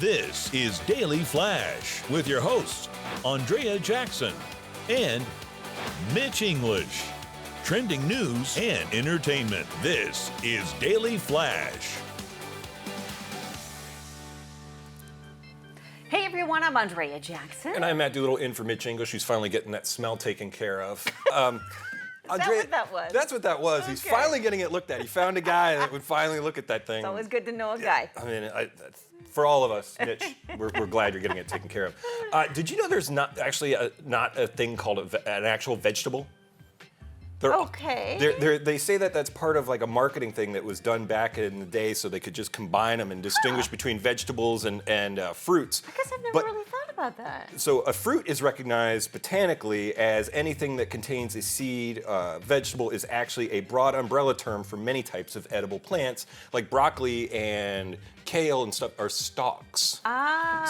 This is Daily Flash with your hosts, Andrea Jackson and Mitch English. Trending news and entertainment. This is Daily Flash. Hey everyone, I'm Andrea Jackson. And I'm Matt Doolittle in for Mitch English, who's finally getting that smell taken care of. Andrea, what that was? That's what that was. Okay. He's finally getting it looked at. He found a guy that would finally look at that thing. It's always good to know a guy. I mean, for all of us, Mitch, we're glad you're getting it taken care of. Did you know there's not actually not a thing called an actual vegetable? Okay. They say that that's part of like a marketing thing that was done back in the day so they could just combine them and distinguish between vegetables and fruits. I guess I've never really thought about that. So a fruit is recognized botanically as anything that contains a seed. Vegetable is actually a broad umbrella term for many types of edible plants, like broccoli and kale and stuff are stalks.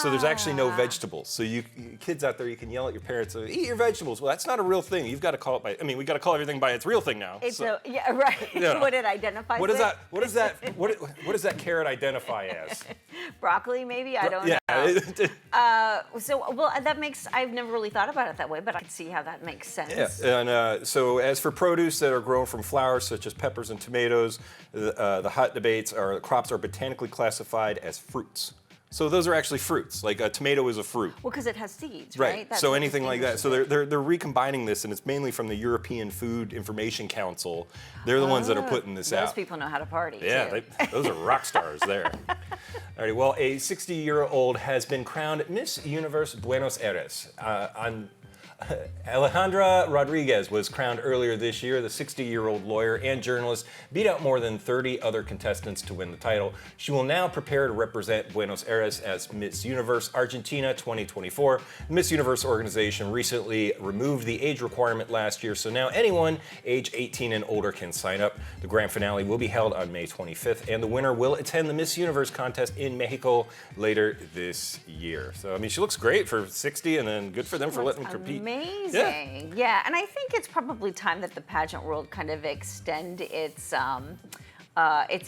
So there's actually no vegetables. So you kids out there, you can yell at your parents, eat your vegetables. Well, that's not a real thing. You've got to call it by, we got to call everything by its real thing now. Yeah, right. You know. What it identifies what does that carrot identify as? Broccoli, maybe? I don't know. I've never really thought about it that way, but I can see how that makes sense. Yeah, and so as for produce that are grown from flowers, such as peppers and tomatoes, the hot debates are crops are botanically classified as fruits. So those are actually fruits. Like a tomato is a fruit. Well, because it has seeds, right? That's so anything like that. So they're recombining this, and it's mainly from the European Food Information Council. They're the ones that are putting this out. Those people know how to party. Yeah, those are rock stars there. All right. Well, a 60-year-old has been crowned Miss Universe Buenos Aires. Alejandra Rodriguez was crowned earlier this year. The 60-year-old lawyer and journalist beat out more than 30 other contestants to win the title. She will now prepare to represent Buenos Aires as Miss Universe Argentina 2024. The Miss Universe organization recently removed the age requirement last year, so now anyone age 18 and older can sign up. The grand finale will be held on May 25th, and the winner will attend the Miss Universe contest in Mexico later this year. So, she looks great for 60, and then good for them for letting her compete. Amazing. Yeah, and I think it's probably time that the pageant world kind of extend its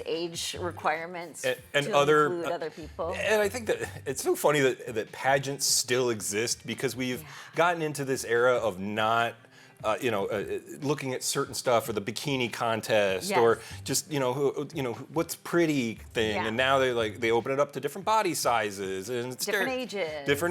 age requirements and to include other people. And I think that it's so funny that pageants still exist because we've gotten into this era of not looking at certain stuff or the bikini contest or just what's pretty thing, and now they open it up to different body sizes and different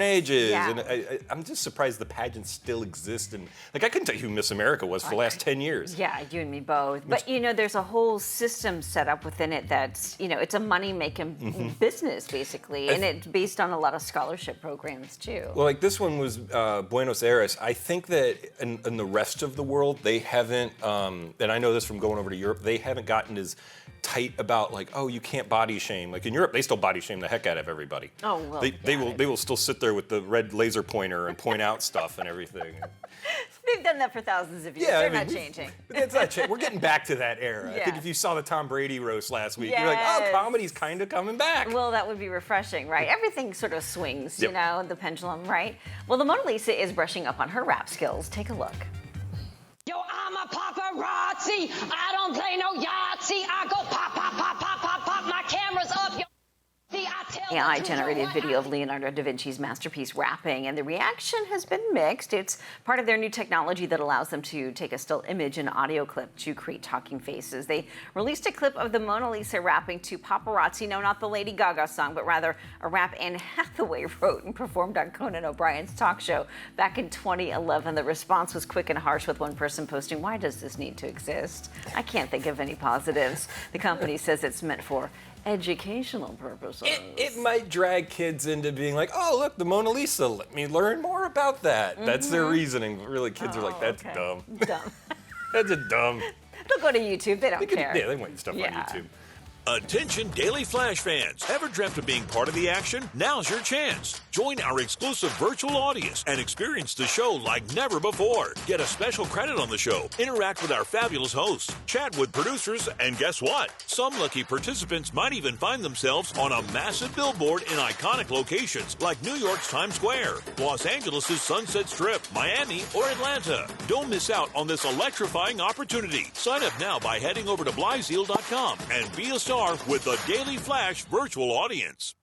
ages. Yeah. And I'm just surprised the pageants still exist. And I couldn't tell you who Miss America was for the last 10 years. Yeah, you and me both. But there's a whole system set up within it that's it's a money making business basically, and it's based on a lot of scholarship programs too. Well, like this one was Buenos Aires. I think that in the rest of the world, they haven't, and I know this from going over to Europe, they haven't gotten as tight about you can't body shame. Like in Europe, they still body shame the heck out of everybody. Oh, well, they will still sit there with the red laser pointer and point out stuff and everything. They've done that for thousands of years. They're not changing. That's not changing. We're getting back to that era. I think if you saw the Tom Brady roast last week, you're like, oh, comedy's kind of coming back. Well, that would be refreshing, right? Everything sort of swings, the pendulum, right? Well, the Mona Lisa is brushing up on her rap skills. Take a look. Yo, I'm a paparazzi. I don't play no Yahtzee. I go pop, pop, pop, pop, pop, pop. My camera's up. Yo. AI-generated video of Leonardo da Vinci's masterpiece rapping, and the reaction has been mixed. It's part of their new technology that allows them to take a still image and audio clip to create talking faces. They released a clip of the Mona Lisa rapping to Paparazzi, no, not the Lady Gaga song, but rather a rap Anne Hathaway wrote and performed on Conan O'Brien's talk show back in 2011. The response was quick and harsh, with one person posting, "Why does this need to exist? I can't think of any positives." The company says it's meant for educational purposes. It might drag kids into being like, oh, look, the Mona Lisa, let me learn more about that. That's their reasoning. But really, kids are like, that's dumb. Dumb. That's dumb. They'll go to YouTube. They don't care. Yeah, they want stuff on YouTube. Attention Daily Flash fans. Ever dreamt of being part of the action? Now's your chance. Join our exclusive virtual audience and experience the show like never before. Get a special credit on the show, interact with our fabulous hosts, chat with producers, and guess what? Some lucky participants might even find themselves on a massive billboard in iconic locations like New York's Times Square, Los Angeles' Sunset Strip, Miami, or Atlanta. Don't miss out on this electrifying opportunity. Sign up now by heading over to Blyzeal.com and be a star with the Daily Flash virtual audience.